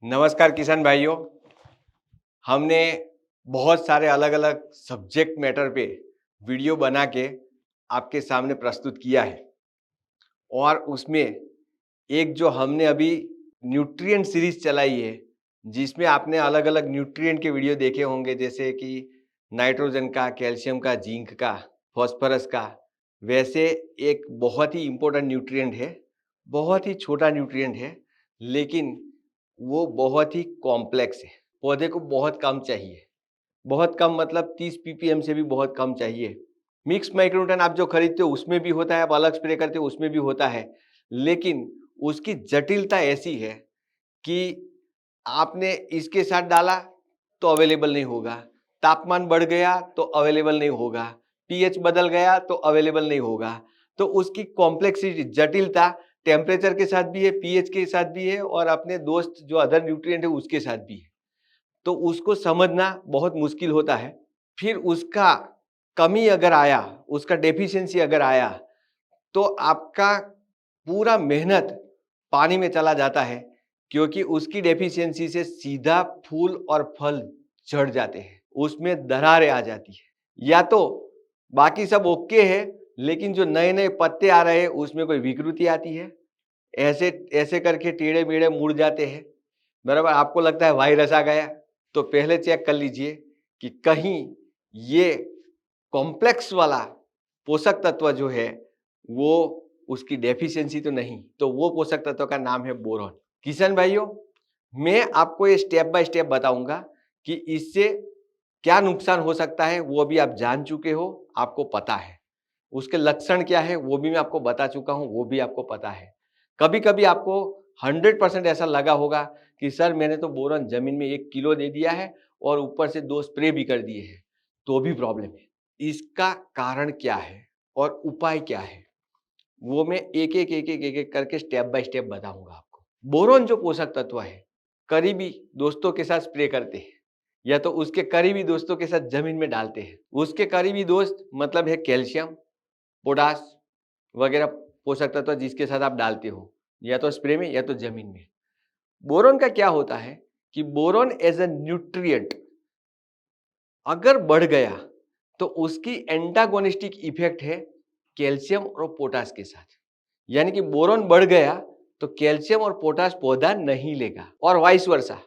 नमस्कार किसान भाइयों। हमने बहुत सारे अलग अलग सब्जेक्ट मैटर पे वीडियो बना के आपके सामने प्रस्तुत किया है और उसमें एक जो हमने अभी न्यूट्रिएंट सीरीज चलाई है जिसमें आपने अलग अलग न्यूट्रिएंट के वीडियो देखे होंगे, जैसे कि नाइट्रोजन का, कैल्शियम का, जिंक का, फॉस्फोरस का। वैसे एक बहुत ही इम्पोर्टेंट न्यूट्रिएंट है, बहुत ही छोटा न्यूट्रिएंट है, लेकिन वो बहुत ही कॉम्प्लेक्स है। पौधे को बहुत कम चाहिए, बहुत कम मतलब 30 ppm से भी बहुत कम चाहिए। मिक्स माइक्रोन्यूट्रन आप जो खरीदते हो उसमें भी होता है, आप अलग स्प्रे करते हो उसमें भी होता है, लेकिन उसकी जटिलता ऐसी है कि आपने इसके साथ डाला तो अवेलेबल नहीं होगा, तापमान बढ़ गया तो अवेलेबल नहीं होगा, पीएच बदल गया तो अवेलेबल नहीं होगा। तो उसकी कॉम्प्लेक्सिटी, जटिलता टेम्परेचर के साथ भी है, पीएच के साथ भी है और अपने दोस्त जो अदर न्यूट्रिएंट है उसके साथ भी है। तो उसको समझना बहुत मुश्किल होता है। फिर उसका कमी अगर आया, उसका डेफिशिएंसी अगर आया, तो आपका पूरा मेहनत पानी में चला जाता है, क्योंकि उसकी डेफिशिएंसी से सीधा फूल और फल झड़ जाते हैं, उसमें दरारें आ जाती है। या तो बाकी सब ओके है, लेकिन जो नए नए पत्ते आ रहे हैं उसमें कोई विकृति आती है, ऐसे ऐसे करके टेढ़े मेढ़े मुड़ जाते हैं, बराबर। आपको लगता है वायरस आ गया, तो पहले चेक कर लीजिए कि कहीं ये कॉम्प्लेक्स वाला पोषक तत्व जो है वो उसकी डेफिशिएंसी तो नहीं। तो वो पोषक तत्व का नाम है बोरॉन। किसान भाइयों, मैं आपको ये स्टेप बाय स्टेप बताऊंगा कि इससे क्या नुकसान हो सकता है, वो भी आप जान चुके हो, आपको पता है। उसके लक्षण क्या है वो भी मैं आपको बता चुका हूं, वो भी आपको पता है। कभी कभी आपको 100% ऐसा लगा होगा कि सर मैंने तो बोरॉन जमीन में 1 किलो दे दिया है और ऊपर से 2 स्प्रे भी कर दिए हैं, तो भी प्रॉब्लम है। इसका कारण क्या है और उपाय क्या है, वो मैं एक एक करके स्टेप बाय स्टेप बताऊंगा आपको। बोरॉन जो पोषक तत्व है, करीबी दोस्तों के साथ स्प्रे करते हैं या तो उसके करीबी दोस्तों के साथ जमीन में डालते हैं। उसके करीबी दोस्त मतलब है कैल्शियम, पोटास वगैरह पोषक तत्व जिसके साथ आप डालते हो, या तो स्प्रे में या तो जमीन में। बोरॉन का क्या होता है कि बोरॉन एज अ न्यूट्रिएंट अगर बढ़ गया तो उसकी एंटागोनिस्टिक इफेक्ट है कैल्शियम और पोटास के साथ। यानी कि बोरॉन बढ़ गया तो कैल्शियम और पोटास पौधा नहीं लेगा, और वाइस वर्सा।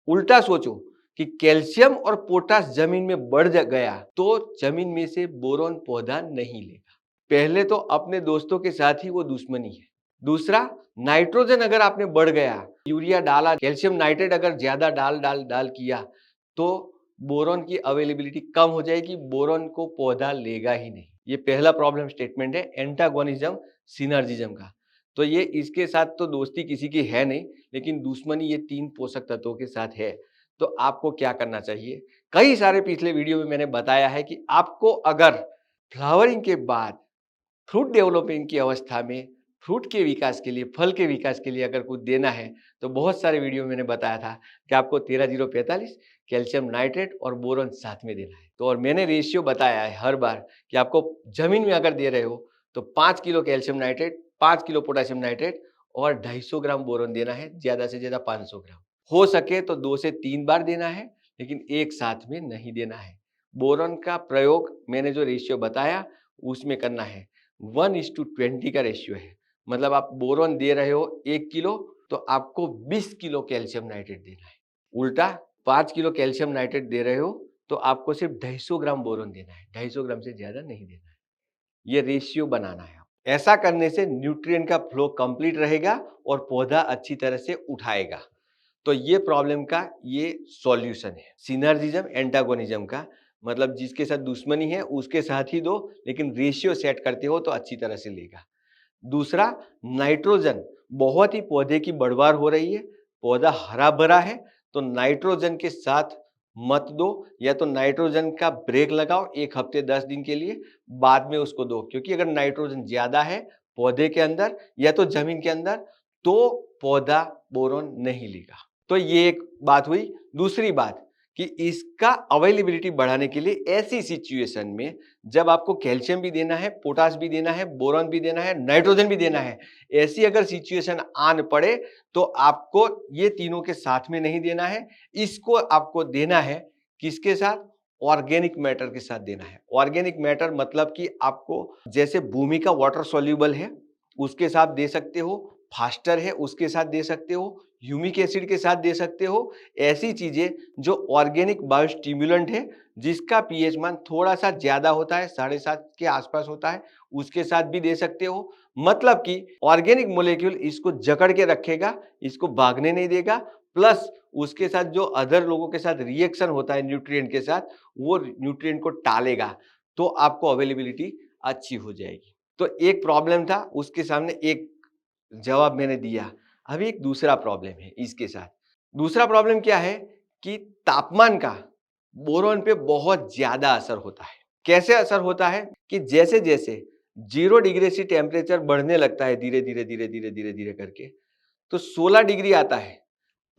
उल्टा सोचो कि कैल्शियम और पोटास जमीन में बढ़ गया तो जमीन में से बोरॉन पौधा नहीं लेगा। पहले तो अपने दोस्तों के साथ ही वो दुश्मनी है। दूसरा, नाइट्रोजन अगर आपने बढ़ गया, यूरिया डाला, कैल्शियम नाइट्रेट अगर ज्यादा डाल डाल डाल किया, तो बोरॉन की अवेलेबिलिटी कम हो जाएगी, बोरॉन को पौधा लेगा ही नहीं। ये पहला प्रॉब्लम स्टेटमेंट है एंटागोनिज्म सिनर्जिज्म का। तो ये इसके साथ तो दोस्ती किसी की है नहीं, लेकिन दुश्मनी ये 3 पोषक तत्वों के साथ है। तो आपको क्या करना चाहिए, कई सारे पिछले वीडियो में मैंने बताया है कि आपको अगर फ्लावरिंग के बाद फ्रूट डेवलपिंग की अवस्था में फ्रूट के विकास के लिए, फल के विकास के लिए अगर कुछ देना है, तो बहुत सारे वीडियो में मैंने बताया था कि आपको 13-0-45 कैल्शियम नाइट्रेट और बोरॉन साथ में देना है। तो और मैंने रेशियो बताया है हर बार कि आपको जमीन में अगर दे रहे हो तो 5 kilo calcium nitrate, 5 kilo potassium nitrate और 250 ग्राम बोरॉन देना है, ज्यादा से ज्यादा 500 ग्राम। हो सके तो 2 से 3 बार देना है, लेकिन एक साथ में नहीं देना है। बोरॉन का प्रयोग मैंने जो रेशियो बताया उसमें करना है। 1:20 का रेशियो है, मतलब आप बोरॉन दे रहे हो 1 किलो तो आपको 20 किलो कैल्शियम नाइट्रेट देना है। उल्टा 5 किलो कैल्शियम नाइट्रेट दे रहे हो तो आपको सिर्फ 250 ग्राम बोरॉन देना है, 250 ग्राम से ज्यादा नहीं देना है। ये रेशियो बनाना है। ऐसा करने से न्यूट्रिएंट का फ्लो कंप्लीट रहेगा और पौधा अच्छी तरह से उठाएगा। तो ये प्रॉब्लम का ये सॉल्यूशन है, सिनर्जिज्म एंटागोनिज्म का। मतलब जिसके साथ दुश्मनी है उसके साथ ही दो, लेकिन रेशियो सेट करते हो तो अच्छी तरह से लेगा। दूसरा, नाइट्रोजन, बहुत ही पौधे की बढ़वार हो रही है, पौधा हरा भरा है, तो नाइट्रोजन के साथ मत दो, या तो नाइट्रोजन का ब्रेक लगाओ 1 हफ्ते 10 दिन के लिए, बाद में उसको दो। क्योंकि अगर नाइट्रोजन ज्यादा है पौधे के अंदर या तो जमीन के अंदर, तो पौधा बोरॉन नहीं लेगा। तो ये एक बात हुई। दूसरी बात कि इसका अवेलेबिलिटी बढ़ाने के लिए ऐसी सिचुएशन में जब आपको कैल्शियम भी देना है, पोटास भी देना है, बोरॉन भी देना है, नाइट्रोजन भी देना है, ऐसी अगर सिचुएशन आन पड़े तो आपको ये तीनों के साथ में नहीं देना है, इसको आपको देना है किसके साथ? ऑर्गेनिक मैटर के साथ देना है। ऑर्गेनिक मैटर मतलब कि आपको जैसे भूमि का वाटर सॉल्यूबल है उसके साथ दे सकते हो, फास्टर है उसके साथ दे सकते हो, ह्यूमिक एसिड के साथ दे सकते हो। ऐसी चीजें जो ऑर्गेनिक बायोस्टिम्युलेंट है, जिसका पीएच मान थोड़ा सा ज्यादा होता है, 7.5 के आसपास होता है, उसके साथ भी दे सकते हो। मतलब कि ऑर्गेनिक मोलेक्यूल इसको जकड़ के रखेगा, इसको भागने नहीं देगा, प्लस उसके साथ जो अदर लोगों के साथ रिएक्शन होता है न्यूट्रिएंट के साथ, वो न्यूट्रिएंट को टालेगा, तो आपको अवेलेबिलिटी अच्छी हो जाएगी। तो एक प्रॉब्लम था, उसके सामने एक जवाब मैंने दिया। अभी एक दूसरा प्रॉब्लम है इसके साथ। दूसरा प्रॉब्लम क्या है कि तापमान का बोरॉन पे बहुत ज्यादा असर होता है। कैसे असर होता है कि जैसे जैसे 0 डिग्री से टेम्परेचर बढ़ने लगता है धीरे धीरे धीरे धीरे धीरे धीरे करके, तो 16 डिग्री आता है,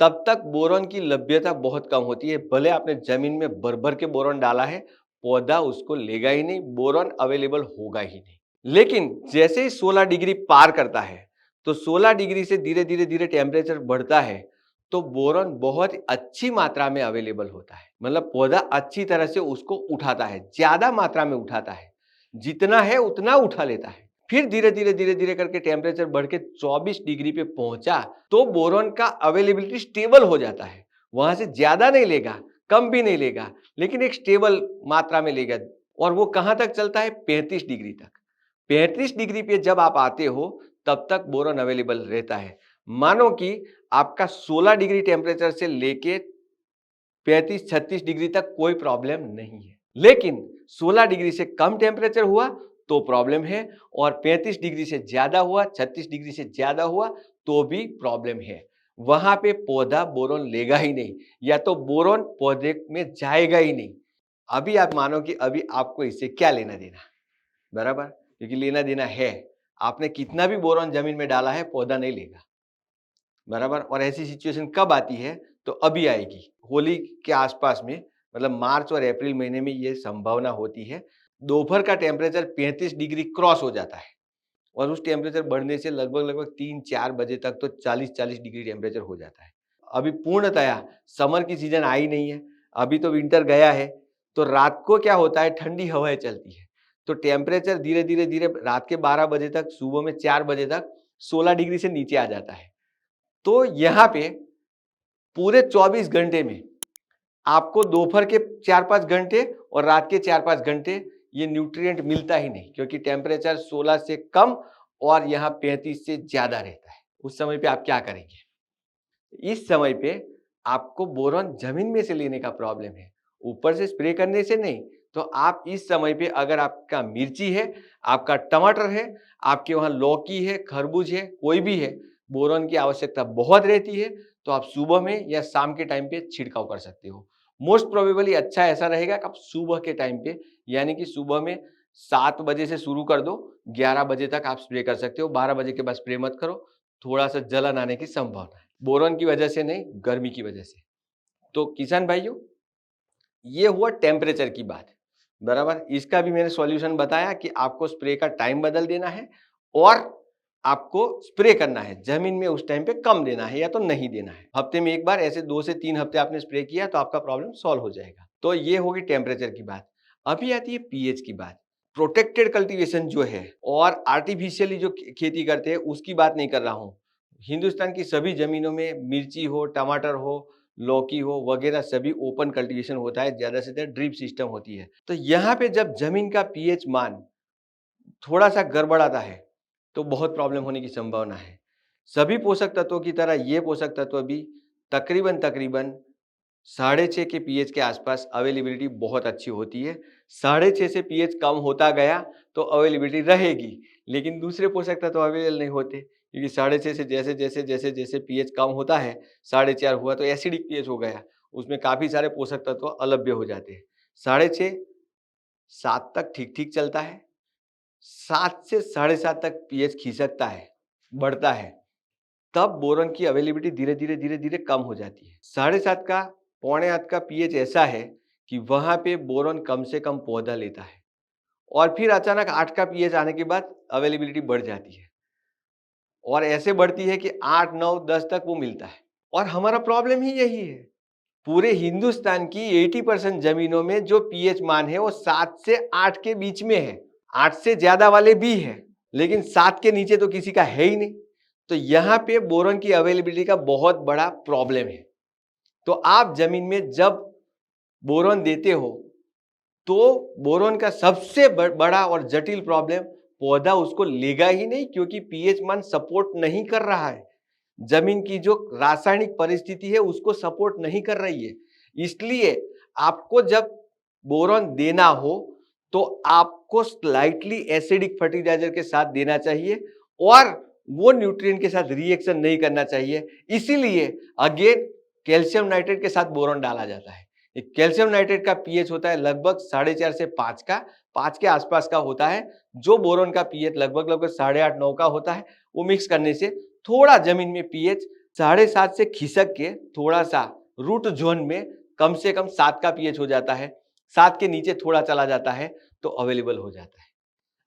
तब तक बोरॉन की लभ्यता बहुत कम होती है। भले आपने जमीन में भर भर के बोरॉन डाला है, पौधा उसको लेगा ही नहीं, बोरॉन अवेलेबल होगा ही नहीं। लेकिन जैसे ही 16 डिग्री पार करता है, तो 16 डिग्री से धीरे धीरे धीरे टेम्परेचर बढ़ता है, तो बोरॉन बहुत अच्छी मात्रा में अवेलेबल होता है। मतलब पौधा अच्छी तरह से उसको उठाता है, ज्यादा मात्रा में उठाता है, जितना है उतना उठा लेता है। फिर धीरे धीरे धीरे धीरे करके टेम्परेचर बढ़ के 24 डिग्री पे पहुंचा, तो बोरॉन का अवेलेबिलिटी स्टेबल हो जाता है। वहां से ज्यादा नहीं लेगा, कम भी नहीं लेगा, लेकिन एक स्टेबल मात्रा में लेगा। और वो कहां तक चलता है? 35 डिग्री तक। 35 डिग्री पे जब आप आते हो, तब तक बोरॉन अवेलेबल रहता है। मानो कि आपका 16 डिग्री टेम्परेचर से लेके 35-36 डिग्री तक कोई प्रॉब्लम नहीं है, लेकिन 16 डिग्री से कम टेम्परेचर हुआ तो प्रॉब्लम है, और 35 डिग्री से ज्यादा हुआ, 36 डिग्री से ज्यादा हुआ तो भी प्रॉब्लम है। वहां पे पौधा बोरॉन लेगा ही नहीं, या तो बोरॉन पौधे में जाएगा ही नहीं। अभी आप मानो कि अभी आपको इससे क्या लेना देना, बराबर? क्योंकि लेना देना है, आपने कितना भी बोरॉन जमीन में डाला है, पौधा नहीं लेगा, बराबर। और ऐसी सिचुएशन कब आती है? तो अभी आएगी, होली के आसपास में, मतलब मार्च और अप्रैल महीने में ये संभावना होती है। दोपहर का टेम्परेचर 35 डिग्री क्रॉस हो जाता है, और उस टेम्परेचर बढ़ने से लगभग लगभग 3-4 बजे तक तो 40-40 डिग्री टेम्परेचर हो जाता है। अभी पूर्णतया समर की सीजन आई नहीं है, अभी तो विंटर गया है। तो रात को क्या होता है, ठंडी हवाएं चलती है, तो टेम्परेचर धीरे धीरे धीरे रात के 12 बजे तक, सुबह में 4 बजे तक 16 डिग्री से नीचे आ जाता है। तो यहाँ पे पूरे 24 घंटे में आपको दोपहर के 4-5 घंटे और रात के 4-5 घंटे ये न्यूट्रिएंट मिलता ही नहीं, क्योंकि टेम्परेचर 16 से कम और यहाँ 35 से ज्यादा रहता है। उस समय पे आप क्या करेंगे? इस समय पे आपको बोरॉन जमीन में से लेने का प्रॉब्लम है, ऊपर से स्प्रे करने से नहीं। तो आप इस समय पे, अगर आपका मिर्ची है, आपका टमाटर है, आपके वहां लौकी है, खरबूज है, कोई भी है, बोरॉन की आवश्यकता बहुत रहती है, तो आप सुबह में या शाम के टाइम पे छिड़काव कर सकते हो। मोस्ट प्रोबेबली अच्छा ऐसा रहेगा कि आप सुबह के टाइम पे, यानी कि सुबह में 7 बजे से शुरू कर दो, 11 बजे तक आप स्प्रे कर सकते हो। 12 बजे के बाद स्प्रे मत करो, थोड़ा सा जलन आने की संभावना है, बोरॉन की वजह से नहीं, गर्मी की वजह से। तो किसान भाइयों, ये हुआ टेम्परेचर की बात, बराबर। इसका भी मैंने सॉल्यूशन बताया कि आपको स्प्रे का टाइम बदल देना है, और आपको स्प्रे करना है जमीन में उस टाइम पे कम देना है या तो नहीं देना है। हफ्ते में एक बार, ऐसे 2 से 3 हफ्ते आपने स्प्रे किया तो आपका प्रॉब्लम सॉल्व हो जाएगा। तो ये होगी टेम्परेचर की बात। अभी आती है पीएच की बात। प्रोटेक्टेड कल्टीवेशन जो है और आर्टिफिशियली जो खेती करते हैं उसकी बात नहीं कर रहा हूं। हिंदुस्तान की सभी जमीनों में मिर्ची हो, टमाटर हो, लौकी हो वगैरह, सभी ओपन कल्टीवेशन होता है, ज्यादा से ज्यादा ड्रिप सिस्टम होती है। तो यहाँ पे जब जमीन का पीएच मान थोड़ा सा गड़बड़ाता है, तो बहुत प्रॉब्लम होने की संभावना है। सभी पोषक तत्वों की तरह ये पोषक तत्व भी तकरीबन 6.5 के पीएच के आसपास अवेलेबिलिटी बहुत अच्छी होती है। 6.5 से पीएच कम होता गया तो अवेलेबिलिटी रहेगी, लेकिन दूसरे पोषक तत्व अवेलेबल नहीं होते, क्योंकि 6.5 से जैसे जैसे जैसे जैसे पीएच कम होता है, 4.5 हुआ तो एसिडिक पीएच हो गया, उसमें काफी सारे पोषक तत्व अलभ्य हो जाते हैं। 6.5 7 तक ठीक ठीक चलता है, 7 से 7.5 तक पीएच खिसकता है, बढ़ता है, तब बोरॉन की अवेलेबिलिटी धीरे धीरे धीरे धीरे कम हो जाती है। 7.5 का पौने 8 का पीएच ऐसा है कि वहां पे बोरॉन कम से कम पौधा लेता है, और फिर अचानक 8 का पीएच आने के बाद अवेलेबिलिटी बढ़ जाती है, और ऐसे बढ़ती है कि 8, 9, 10 तक वो मिलता है। और हमारा प्रॉब्लम ही यही है। पूरे हिंदुस्तान की 80% जमीनों में जो पीएच मान है वो 7 से 8 के बीच में है। 8 से ज्यादा वाले भी है, लेकिन 7 के नीचे तो किसी का है ही नहीं। तो यहाँ पे बोरॉन की अवेलेबिलिटी का बहुत बड़ा प्रॉब्लम है। तो आप जमीन में जब बोरॉन देते हो तो बोरॉन का सबसे बड़ा और जटिल प्रॉब्लम, पौधा उसको लेगा ही नहीं, क्योंकि पीएच मान सपोर्ट नहीं कर रहा है। जमीन की जो रासायनिक परिस्थिति है उसको सपोर्ट नहीं कर रही है। इसलिए आपको जब बोरॉन देना हो तो आपको स्लाइटली एसिडिक फर्टिलाइजर के साथ देना चाहिए, और वो न्यूट्रिएंट के साथ रिएक्शन नहीं करना चाहिए। इसीलिए अगेन कैल्शियम नाइट्रेट के साथ बोरॉन डाला जाता है। कैल्शियम नाइट्रेट का पीएच होता है लगभग 4.5 से 5 का, 5 के आसपास का होता है। जो बोरॉन का पीएच लगभग 8.5, 9 का होता है। वो मिक्स करने से थोड़ा जमीन में पीएच 7.5 से खिसक के थोड़ा सा रूट जोन में कम से कम 7 का पीएच हो जाता है। 7 के नीचे थोड़ा चला जाता है तो अवेलेबल हो जाता है।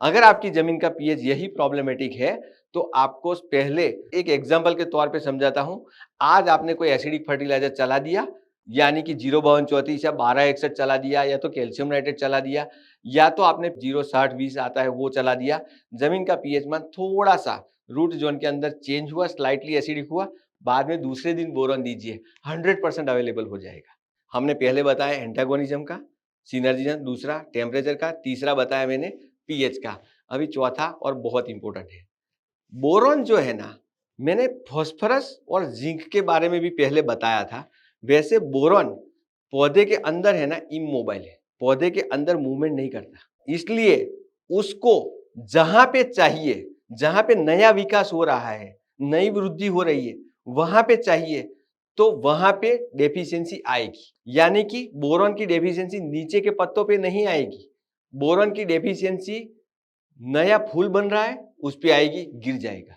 अगर आपकी जमीन का पीएच यही प्रॉब्लमेटिक है तो आपको पहले एक एग्जांपल के तौर पे समझाता हूं। आज आपने कोई एसिडिक फर्टिलाइजर चला दिया, यानी कि 05234 या 1261 चला दिया, या तो कैल्शियम नाइट्रेट चला दिया, या तो आपने 06020 आता है वो चला दिया। जमीन का पीएच मान थोड़ा सा रूट जोन के अंदर चेंज हुआ, स्लाइटली एसिडिक हुआ, बाद में दूसरे दिन बोरॉन दीजिए, 100% अवेलेबल हो जाएगा। हमने पहले बताया एंटागोनिज्म का, सिनर्जिज्म, दूसरा टेम्परेचर का, तीसरा बताया मैंने पीएच का। अभी चौथा और बहुत इंपॉर्टेंट है बोरॉन जो है ना, मैंने फास्फोरस और जिंक के बारे में भी पहले बताया था। वैसे बोरॉन पौधे के अंदर है ना, इमोबाइल है, पौधे के अंदर मूवमेंट नहीं करता। इसलिए उसको जहां पे चाहिए, जहां पे नया विकास हो रहा है, नई वृद्धि हो रही है, वहां पे चाहिए तो वहां पे डेफिशिएंसी आएगी। यानी कि बोरॉन की डेफिशिएंसी नीचे के पत्तों पे नहीं आएगी। बोरॉन की डेफिशिएंसी नया फूल बन रहा है उस पे आएगी, गिर जाएगा।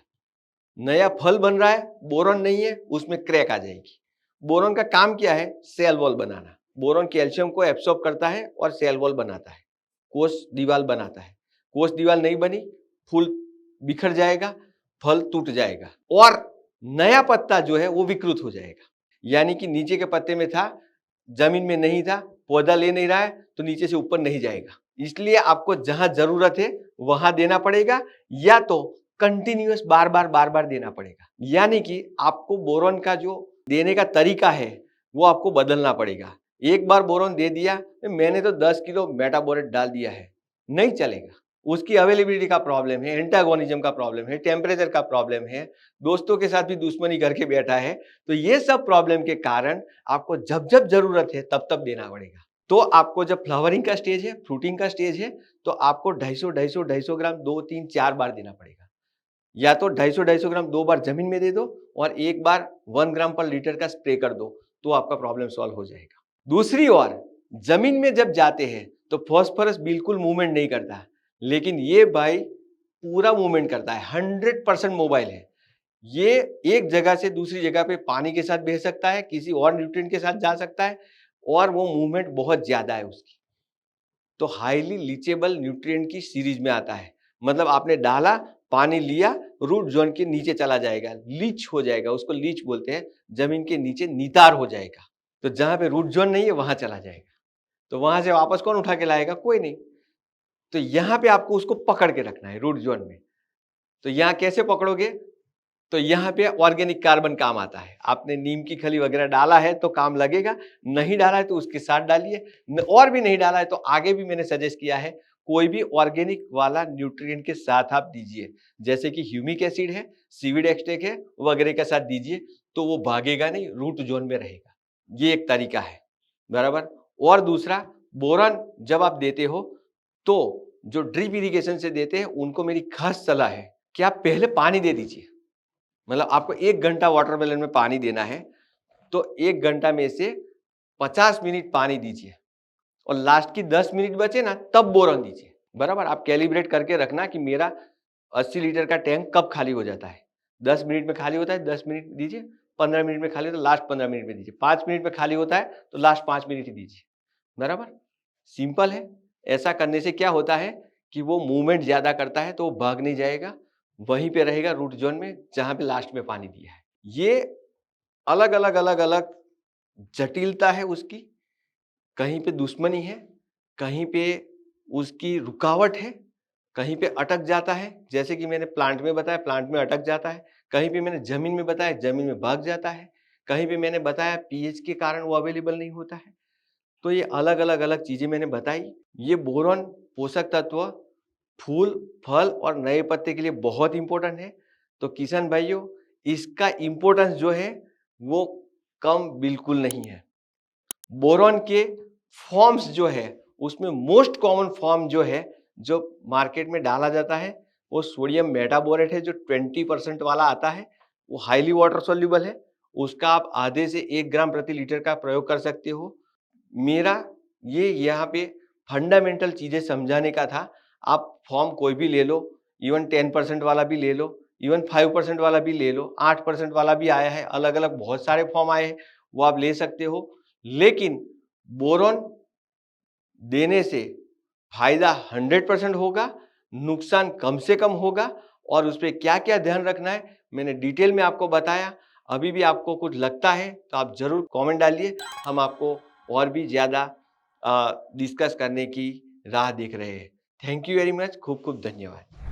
नया फल बन रहा है, बोरॉन नहीं है, उसमें क्रैक आ जाएगी। बोरॉन का काम क्या है? सेल वॉल बनाना। बोरॉन कैल्शियम को एब्सॉर्ब करता है और सेल वॉल बनाता है, कोश दीवार बनाता है। कोश दीवार नहीं बनी, फूल बिखर जाएगा, फल टूट जाएगा, और नया पत्ता जो है वो विकृत हो जाएगा। यानी कि नीचे के पत्ते में था, जमीन में नहीं था, पौधा ले नहीं रहा है तो नीचे से ऊपर नहीं जाएगा। इसलिए आपको जहां जरूरत है वहां देना पड़ेगा, या तो कंटिन्यूअस बार बार देना पड़ेगा। यानी कि आपको बोरॉन का जो देने का तरीका है वो आपको बदलना पड़ेगा। एक बार बोरॉन दे दिया, मैंने तो 10 किलो मेटाबोरेट डाल दिया है, नहीं चलेगा। उसकी अवेलेबिलिटी का प्रॉब्लम है, एंटागोनिज्म का प्रॉब्लम है, टेम्परेचर का प्रॉब्लम है, दोस्तों के साथ भी दुश्मनी करके बैठा है। तो ये सब प्रॉब्लम के कारण आपको जब जब जरूरत है तब तब देना पड़ेगा। तो आपको जब फ्लावरिंग का स्टेज है, फ्रूटिंग का स्टेज है, तो आपको 250 ग्राम 2, 3, 4 बार देना पड़ेगा। या तो 250 ग्राम 2 बार जमीन में दे दो, और 1 बार 1 ग्राम पर लीटर का स्प्रे कर दो, तो आपका प्रॉब्लम सॉल्व हो जाएगा। दूसरी ओर जमीन में जब जाते हैं तो फास्फोरस बिल्कुल मूवमेंट नहीं करता, लेकिन ये भाई पूरा मूवमेंट करता है, 100% मोबाइल है। ये एक जगह से दूसरी जगह पे पानी के साथ बह सकता है, किसी और न्यूट्रिएंट के साथ जा सकता है, और वो मूवमेंट बहुत ज्यादा है उसकी। तो हाईली लीचेबल न्यूट्रिएंट की सीरीज में आता है। मतलब आपने डाला, पानी लिया, रूट जोन के नीचे चला जाएगा, लीच हो जाएगा, उसको लीच बोलते हैं। जमीन के नीचे नितार हो जाएगा, तो जहां पे रूट जोन नहीं है वहां चला जाएगा। तो वहां से वापस कौन उठा के लाएगा? कोई नहीं। तो यहाँ पे आपको उसको पकड़ के रखना है रूट जोन में। तो यहाँ कैसे पकड़ोगे? तो यहाँ पे ऑर्गेनिक कार्बन काम आता है। आपने नीम की खली वगैरह डाला है तो काम लगेगा, नहीं डाला है तो उसके साथ डालिए, और भी नहीं डाला है तो आगे भी मैंने सजेस्ट किया है, कोई भी ऑर्गेनिक वाला न्यूट्रिएंट के साथ आप दीजिए, जैसे कि ह्यूमिक एसिड है, सीविड एक्सट्रैक्ट है, वगैरह के साथ दीजिए, तो वो भागेगा नहीं, रूट जोन में रहेगा। ये एक तरीका है, बराबर। और दूसरा, बोरॉन जब आप देते हो तो जो ड्रिप इरिगेशन से देते हैं उनको मेरी खास सलाह है कि आप पहले पानी दे दीजिए। मतलब आपको 1 घंटा वाटरमेलन में पानी देना है, तो 1 घंटा में से 50 मिनट पानी दीजिए, और लास्ट की 10 मिनट बचे ना तब बोरॉन दीजिए, बराबर। आप कैलिब्रेट करके रखना कि मेरा 80 लीटर का टैंक कब खाली हो जाता है। 10 मिनट में खाली होता है, 10 मिनट दीजिए, 15 मिनट में खाली होता है, लास्ट 15 मिनट में दीजिए। 5 मिनट में खाली होता है तो लास्ट 5 मिनट ही दीजिए। बराबर, सिंपल है। ऐसा करने से क्या होता है कि वो मूवमेंट ज्यादा करता है तो वो भाग नहीं जाएगा, वहीं पे रहेगा रूट जोन में जहां पे लास्ट में पानी दिया है। ये अलग अलग जटिलता है उसकी, कहीं पे दुश्मनी है, कहीं पे उसकी रुकावट है, कहीं पे अटक जाता है, जैसे कि मैंने प्लांट में बताया, प्लांट में अटक जाता है। कहीं पे मैंने जमीन में बताया, जमीन में भाग जाता है। कहीं पे मैंने बताया पीएच के कारण वो अवेलेबल नहीं होता है। तो ये अलग अलग चीजें मैंने बताई। ये बोरॉन पोषक तत्व फूल, फल और नए पत्ते के लिए बहुत इंपॉर्टेंट है। तो किसान भाइयों, इसका इंपॉर्टेंस जो है वो कम बिल्कुल नहीं है। बोरॉन के फॉर्म्स जो है उसमें मोस्ट कॉमन फॉर्म जो है जो मार्केट में डाला जाता है वो सोडियम मेटाबोरेट है, जो 20% वाला आता है। वो हाईली वाटर सॉल्युबल है। उसका आप आधे से 1 ग्राम प्रति लीटर का प्रयोग कर सकते हो। मेरा ये यहाँ पे फंडामेंटल चीजें समझाने का था। आप फॉर्म कोई भी ले लो, इवन 10% वाला भी ले लो, इवन 5% वाला भी ले लो, 8% वाला भी आया है, अलग अलग बहुत सारे फॉर्म आए हैं, वो आप ले सकते हो। लेकिन बोरॉन देने से फायदा 100% होगा, नुकसान कम से कम होगा। और उस पर क्या क्या ध्यान रखना है मैंने डिटेल में आपको बताया। अभी भी आपको कुछ लगता है तो आप जरूर कमेंट डालिए, हम आपको और भी ज्यादा डिस्कस करने की राह देख रहे हैं। थैंक यू वेरी मच, खूब खूब धन्यवाद।